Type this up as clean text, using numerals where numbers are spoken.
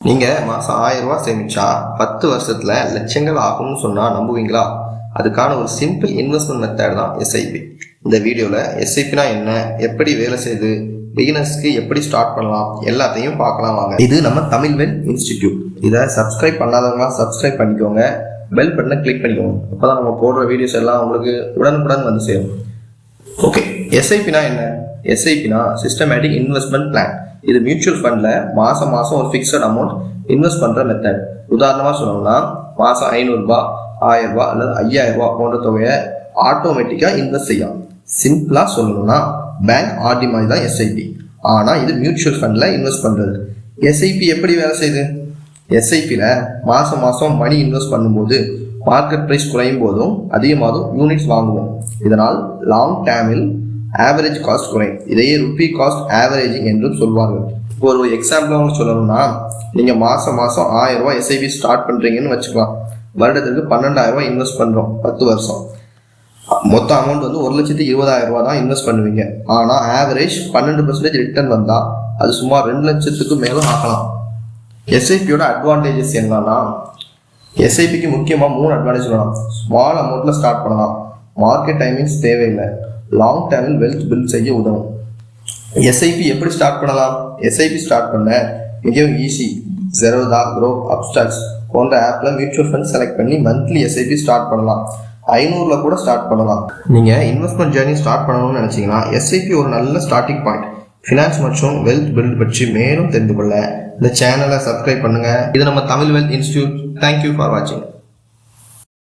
நீங்கள் மாதம் 1000 ரூபா சேமிச்சா 10 வருஷத்தில் லட்சங்கள் ஆகும்னு சொன்னால் நம்புவீங்களா? அதுக்கான ஒரு சிம்பிள் இன்வெஸ்ட்மெண்ட் மெத்தட் தான் எஸ்ஐபி. இந்த வீடியோவில் எஸ்ஐபினா என்ன, எப்படி வேலை செய்யுது, பிகினர்ஸ்க்கு எப்படி ஸ்டார்ட் பண்ணலாம், எல்லாத்தையும் பார்க்கலாம் வாங்க. இது நம்ம தமிழ்வெல் இன்ஸ்டிடியூட். இதை சப்ஸ்கிரைப் பண்ணாதவங்களாம் சப்ஸ்கிரைப் பண்ணிக்கோங்க, பெல் பட்டனை கிளிக் பண்ணிக்கோங்க. அப்போ தான் நம்ம போடுற வீடியோஸ் எல்லாம் உங்களுக்கு உடனுக்குடன் வந்து சேரும். ஓகே, எஸ்ஐபினா என்ன? எஸ்ஐபினா சிஸ்டமேட்டிக் இன்வெஸ்ட்மெண்ட் பிளான். இது மியூச்சுவல் ஃபண்டில் மாதம் ஒரு ஃபிக்ஸட் அமௌண்ட் இன்வெஸ்ட் பண்ணுற மெத்தட். உதாரணமாக சொல்லணும்னா மாதம் 500 ரூபாய், 1000 ரூபாய் அல்லது 5000 ரூபாய் போன்ற தொகையை ஆட்டோமேட்டிக்காக இன்வெஸ்ட் செய்யலாம். சிம்பிளாக சொல்லணும்னா பேங்க் ஆர்டி மாதிரி தான் எஸ்ஐபி. ஆனால் இது மியூச்சுவல் ஃபண்டில் இன்வெஸ்ட் பண்ணுறது. எஸ்ஐபி எப்படி வேலை செய்யுது? எஸ்ஐபியில் மாதம் மணி இன்வெஸ்ட் பண்ணும்போது மார்க்கெட் ப்ரைஸ் குறையும் போதும் அதிகமாகவும் யூனிட்ஸ் வாங்குவோம். இதனால் லாங் டேர்மில் ஆவரேஜ் காஸ்ட் குறையும். இதையே ருப்பி காஸ்ட் ஆவரேஜிங் என்றும் சொல்வார்கள். ஒரு எக்ஸாம்பிள் அவங்க சொல்லணும்னா, நீங்கள் மாதம் 1000 ரூபாய் எஸ்ஐபி ஸ்டார்ட் பண்ணுறீங்கன்னு வச்சுக்கலாம். வருடத்திற்கு 12000 ரூபாய் இன்வெஸ்ட் பண்ணுறோம் 10 வருஷம். மொத்த அமௌண்ட் வந்து 1,20,000 ரூபா தான் இன்வெஸ்ட் பண்ணுவீங்க. ஆனால் ஆவரேஜ் 12% ரிட்டர்ன் வந்தால் அது சுமார் 2 லட்சத்துக்கு மேலும் ஆகலாம். எஸ்ஐபியோட அட்வான்டேஜஸ் என்னன்னா, எஸ்ஐபிக்கு முக்கியமாக 3 அட்வான்டேஜ் சொல்லலாம். ஸ்மால் அமௌண்ட்டில் ஸ்டார்ட் பண்ணலாம், மார்க்கெட் டைமிங்ஸ் தேவையில்லை, லாங் டேர்மில் வெல்த் பில்ட் செய்ய உதவும். எஸ்ஐபி எப்படி ஸ்டார்ட் பண்ணலாம்? எஸ்ஐபி ஸ்டார்ட் பண்ண மிகவும் ஈஸி. ஜெரோதா, க்ரோப், அப்ஸ்டாக்ஸ் போன்ற ஆப்பில் மியூச்சுவல் ஃபண்ட் செலக்ட் பண்ணி மந்த்லி எஸ்ஐபி ஸ்டார்ட் பண்ணலாம். 500 கூட ஸ்டார்ட் பண்ணலாம். நீங்கள் இன்வெஸ்ட்மெண்ட் ஜேர்னி ஸ்டார்ட் பண்ணணும்னு நினச்சிங்கன்னா எஸ்ஐபி ஒரு நல்ல ஸ்டார்டிங் பாயிண்ட். ஃபினான்ஸ் மற்றும் வெல்த் பில்ட் பற்றி மேலும் தெரிந்து கொள்ள இந்த சேனலை சப்ஸ்கிரைப் பண்ணுங்கள். இது நம்ம தமிழ்வெல் இன்ஸ்டிடியூட். தேங்க்யூ ஃபார் வாட்சிங்.